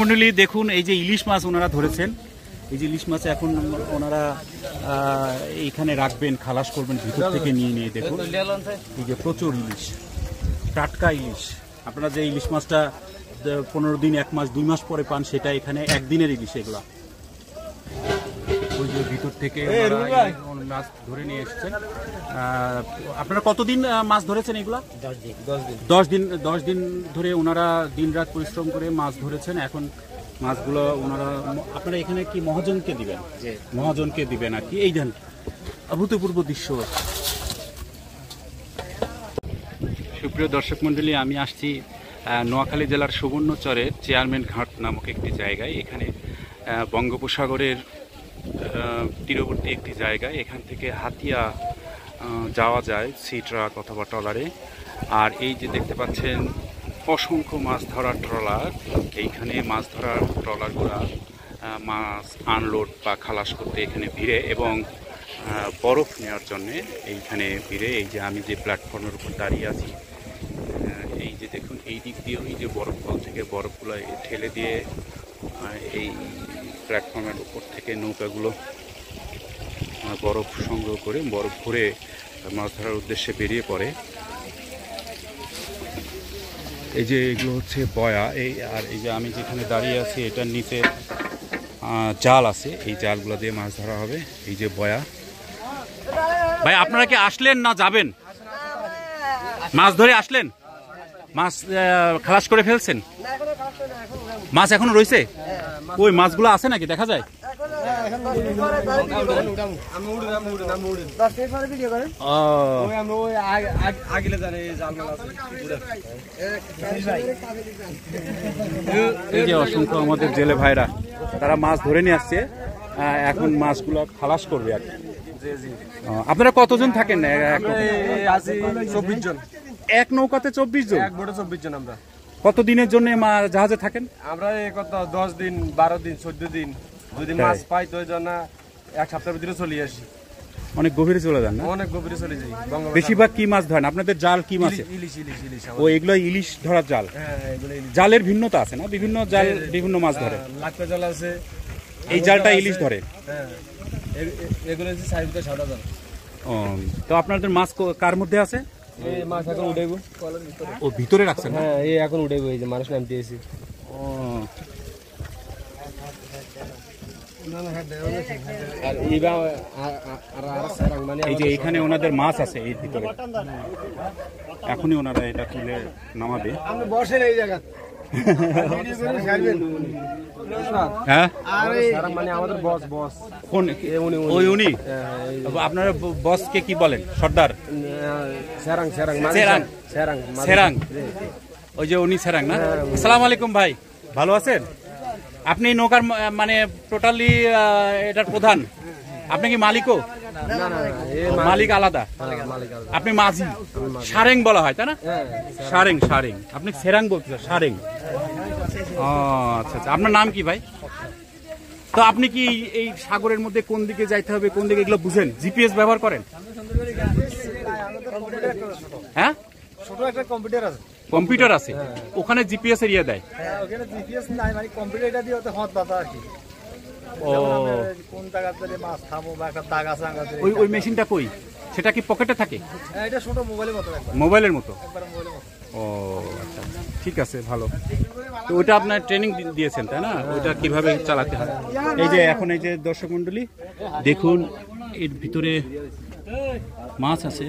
মন্ডলী দেখুন এই যে ইলিশ মাছ ওনারা ধরেছেন, এই যে ইলিশ মাছ এখন ওনারা এইখানে রাখবেন, খালাস করবেন ভিতর থেকে নিয়ে নিয়ে। দেখুন এই যে প্রচুর ইলিশ, টাটকা ইলিশ। আপনারা যে ইলিশ মাছটা 15 দিন, 1 মাস, 2 মাস পরে পান, সেটা এখানে একদিনের ইলিশ। এগুলা ওই যে ভিতর থেকে মাছ ধরে নিয়ে এসেছেন। আপনারা কতদিন মাছ ধরেছেন এগুলা? 10 দিন ধরে ওনারা দিন রাত পরিশ্রম করে মাছ ধরেছেন। এখন মাছগুলো ওনারা, আপনারা এখানে কি মহাজনকে দিবেন? মহাজনকে দিবেন আর কি। এই দেন অভূতপূর্ব দৃশ্য। সুপ্রিয় দর্শক মন্ডলী, আমি আসছি নোয়াখালী জেলার সুবর্ণচরের চেয়ারম্যান ঘাট নামক একটি জায়গায়। এখানে বঙ্গোপসাগরের তীরবর্তী একটি জায়গায়। এখান থেকে হাতিয়া যাওয়া যায় সি ট্রাক অথবা ট্রলারে। আর এই যে দেখতে পাচ্ছেন অসংখ্য মাছ ধরার ট্রলার। এইখানে মাছ ধরার ট্রলারগুলা মাছ আনলোড বা খালাস করতে এখানে ভিড়ে, এবং বরফ নেওয়ার জন্যে এইখানে ভিড়ে। এই যে আমি যে প্ল্যাটফর্মের উপর দাঁড়িয়ে আছি, এই যে দেখুন এই দিক দিয়েও এই যে বরফগুলো থেকে বরফগুলো ঠেলে দিয়ে এই প্ল্যাটফর্মের উপর থেকে নৌকাগুলো বরফ সংগ্রহ করে বরফ ভরে মাছ ধরার উদ্দেশ্যে বেরিয়ে পড়ে। এই যে এগুলো হচ্ছে বয়া। আর এই যে আমি যেখানে দাঁড়িয়ে আছি এটার নিচে জাল আছে, এই জালগুলো দিয়ে মাছ ধরা হবে। এই যে বয়া। ভাই আপনারা কি আসলেন না যাবেন? মাছ ধরে আসলেন? মাছ খালাস করে ফেলছেন? মাছ এখনো রয়েছে? ওই মাছগুলো আছে নাকি দেখা যায়? এই যে অসংখ্য আমাদের জেলে ভাইরা, তারা মাছ ধরে নিয়ে আসছে, এখন মাছগুলো খালাস করবে আর কি। আপনারা কতজন থাকেন? 24 জন। এক নৌকাতে 24 জন? এক বোটে 24 জন। আমরা কত দিনের জন্য জাহাজে থাকেন? আমরা কত 10 দিন, 12 দিন, 14 দিন। যদি মাছ পাই তো ওই জন্য 1 সপ্তাহের ভিতরে চলে আসি। অনেক গভীরে চলে যান না? অনেক গভীরে চলে যাই। বেশিরভাগ কি মাছ ধরেন? আপনাদের জাল কি মাছ? ইলিশ। ও এগুলো ইলিশ ধরার জাল? হ্যাঁ, এগুলো ইলিশ। জালের ভিন্নতা আছে না? বিভিন্ন জাল বিভিন্ন মাছ ধরে। লাক্কা জাল আছে, এই জালটা ইলিশ ধরে? হ্যাঁ, এগুলো হচ্ছে সাইজটা সাদা জাল। ও, তো আপনাদের মাছ কার মধ্যে আছে? এই মাছ এখন উঠেব। ও ভিতরে রাখছেন? হ্যাঁ, এই এখন উঠেব। এই যে মানুষ নামতে এসে। ও, এই যে এখানে ওনাদের মাছ আছে এই ভিতরে, এখনই ওনারা এটা তুলে নামাবে। বসেন এই জায়গা। হ্যাঁ, মানে আমাদের বস। কোন? ওই উনি? আপনারা বসকে কি বলেন? সর্দার? সেরাং। ওই যে উনি সেরাং না? আসসালামু আলাইকুম ভাই, ভালো আছেন? আপনি নৌকার মানে টোটালি এটার প্রধান? আপনি কি মালিকও? মালিক আলাদা, আপনি মাঝি। সারেং বলা হয় তাই না? সারেং। আপনি সেরাং বলতেছেন? সারেং। ও আচ্ছা। আপনার নাম কি ভাই? তো আপনি কি এই সাগরের মধ্যে কোন দিকে যাইতে হবে, কোন দিকে, এগুলো বুঝেন? জিপিএস ব্যবহার করেন? হ্যাঁ, ছোট একটা কম্পিউটার আছে। কম্পিউটার আছে? ওখানে জিপিএস এর ইয়ে দেয়? ওখানে জিপিএস নাই, মানে কম্পিউটারটা দিয়ে ওতে হাত বাতা আর কি। ও, কোন জায়গাতে মাছ খাবো বা একটা দাগ আছে আঙ্গাতে। ওই মেশিনটা কই? সেটা কি পকেটে থাকে? এটা ছোট মোবাইলের মতো। মোবাইলের মতো? একবার মোবাইলের মতো। ও আচ্ছা, ঠিক আছে, ভালো। তো ওইটা আপনার ট্রেনিং দিয়েছেন তাই না? ওইটা কিভাবে চালাতে হয়? এই যে এখন এই যে দর্শক মন্ডলী দেখুন, এর ভিতরে মাছ আছে।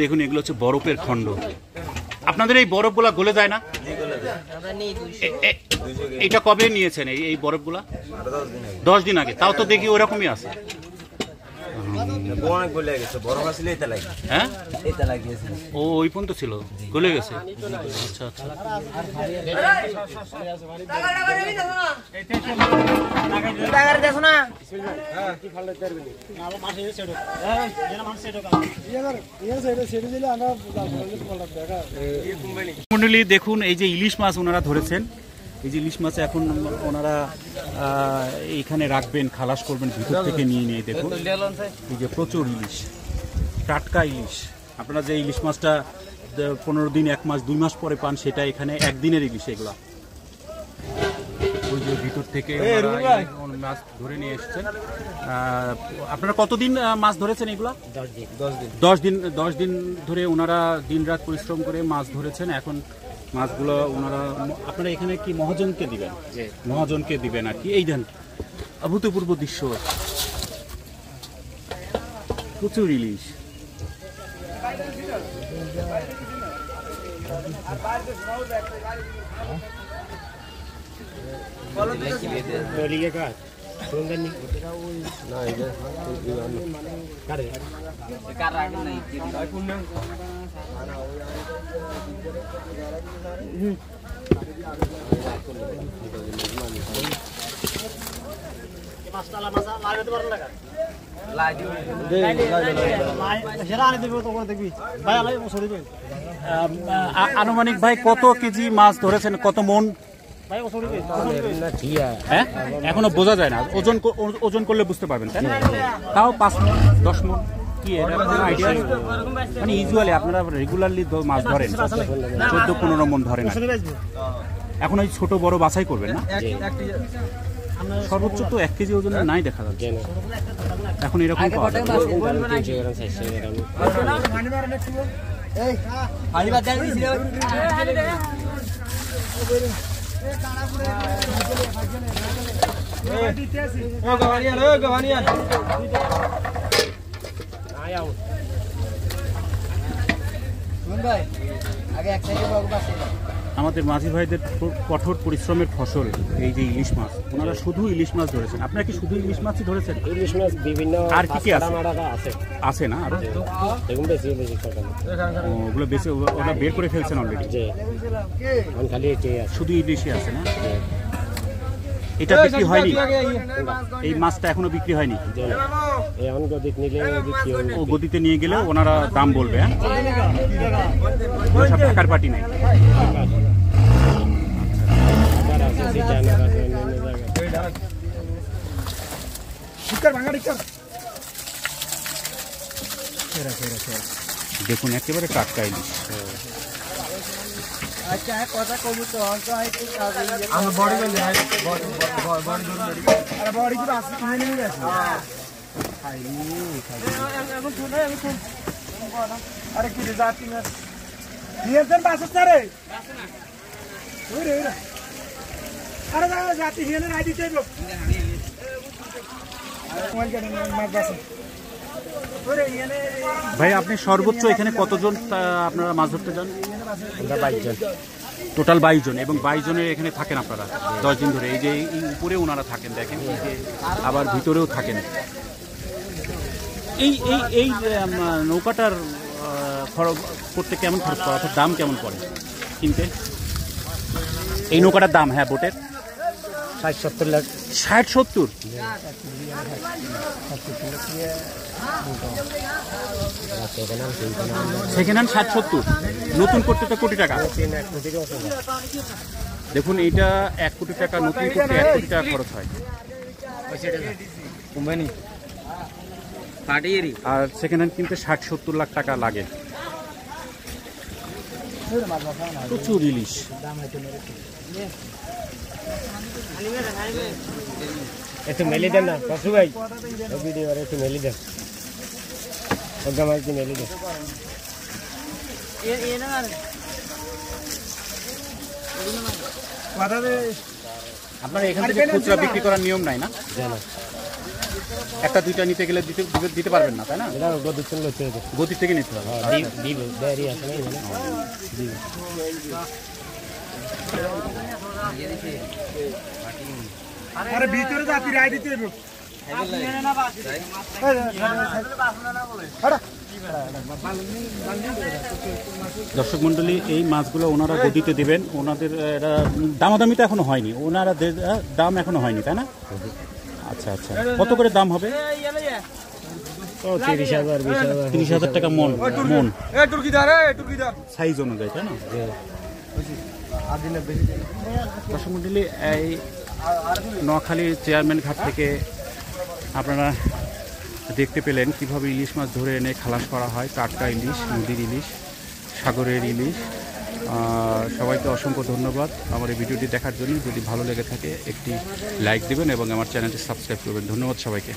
দেখুন এগুলো হচ্ছে বরফের খণ্ড। আপনাদের এই বরফগুলা গলে যায় না? এটা কবে নিয়েছেন এই বরফগুলা? 10 দিন আগে। তাও তো দেখি ওরকমই আছে। অনেক গলে গেছে, বড় মাছ ছিল এটা লাগে, হ্যাঁ এটা লাগিয়েছে। ও ওই পর্যন্ত ছিল, গলে গেছে। আচ্ছা আচ্ছা। মন্ডলী দেখুন, এই যে ইলিশ মাছ ওনারা ধরেছেন, এই যে ইলিশ মাছ এখন ওনারা এইখানে রাখবেন, খালাস করবেন ভিতর থেকে নিয়ে নিয়ে। দেখুন এই যে প্রচুর ইলিশ, টাটকা ইলিশ। আপনারা যে ইলিশ মাছটা 15 দিন, 1 মাস, 2 মাস পরে পান, সেটা এখানে একদিনের ইলিশ। এগুলা ওই যে ভিতর থেকে মাছ ধরে নিয়ে এসেছেন। আপনারা কতদিন মাছ ধরেছেন এগুলা? 10 দিন ধরে ওনারা দিনরাত পরিশ্রম করে মাছ ধরেছেন। এখন মাছগুলো ওনারা, আপনারা এখানে কি মহাজনকে দিবেন? মহাজনকে দিবেন আর কি। এই দেন অভূতপূর্ব দৃশ্য, প্রচুর ইলিশ। আনুমানিক ভাই কত কেজি মাছ ধরেছেন, কত মন? হ্যাঁ, এখনো বোঝা যায় না, ওজন করলে বুঝতে পারবেন, তাই না? তাও 5 মন 10 মন কি আইডিয়া? মানে ইউজুয়ালি আপনারা রেগুলারলি মাছ ধরেন 14-15 মন ধরেন। এখন ওই ছোট বড় বাছাই করবেন না? সর্বোচ্চ তো 1 কেজি ওজনের নাই দেখা যাচ্ছে এখন। এরকম পাওয়া যায়। আমাদের মাঝি ভাইদের কঠোর পরিশ্রমের ফসল এই যে ইলিশ মাছ। ওনারা শুধু ইলিশ মাছ ধরেছেন। আপনারা কি শুধু ইলিশ মাছই ধরেছেন? ইলিশ মাছ বিভিন্ন আর কি কি আছে? আছে না আর ওগুলো বেশি, ওটা বের করে ফেলছেন অলরেডি? খালি শুধু ইলিশই আছে না? এটা বিক্রি হয়নি? এই মাছটা এখনো বিক্রি হয়নি? ও গদিতে নিয়ে গেলে ওনারা দাম বলবে। সব টাকার পার্টি নাই। দেখুন একেবারে টাটকা ইলিশ। ভাই আপনি সর্বোচ্চ এখানে কতজন আপনারা মাছ ধরতে যান? 22 জন। টোটাল 22 জন। এবং 22 জনের এখানে থাকেন আপনারা 10 দিন ধরে? এই যে এই উপরে ওনারা থাকেন, দেখেন, এই যে আবার ভিতরেও থাকেন। এই এই এই নৌকাটার করতে কেমন খরচ পড়ে, অর্থাৎ দাম কেমন পড়ে কিনতে? এই নৌকাটার দাম, হ্যাঁ বোটের 60-70 লাখ। 60-70? সেকেন্ড হ্যান্ড 60-70, নতুন করতে তো কোটি টাকা। দেখুন এইটা 1 কোটি টাকা, নতুন করতে 1 কোটি টাকা খরচ হয়। আর সেকেন্ড হ্যান্ড কিনতে 60-70 লাখ টাকা লাগে। প্রচুর ইলিশ। একটু মেলি দেন না কাসু ভাই, ভিডিও একটু মেলি দেন, মেলি দেন। আপনার এখান থেকে খুচরা বিক্রি করার নিয়ম নাই না? একটা দুইটা নিতে গেলে দিতে পারবেন না, তাই না? গদি থেকে নিতে হবে। ভিতরে রায় দিতে দর্শক মন্ডলী, এই মাছগুলো ওনারা গদিতে দেবেন। ওনাদের দামাদামি তো এখনো হয়নি, ওনারা দাম এখনো হয়নি, তাই না? আচ্ছা আচ্ছা, কত করে দাম হবে? 30,000 20,000 30,000 টাকা মন। মন টুর্কিদার সাইজ অনুযায়ী, তাই না? দর্শক মন্ডলী, এই নোয়াখালীর চেয়ারম্যান ঘাট থেকে আপনারা দেখতে পেলেন কিভাবে ইলিশ মাছ ধরে এনে খালাস করা হয়। টাটকা ইলিশ, নদীর ইলিশ, সাগরের ইলিশ। সবাইকে অসংখ্য ধন্যবাদ আমার এই ভিডিওটি দেখার জন্য। যদি ভালো লেগে থাকে একটি লাইক দেবেন এবং আমার চ্যানেলটি সাবস্ক্রাইব করবেন। ধন্যবাদ সবাইকে।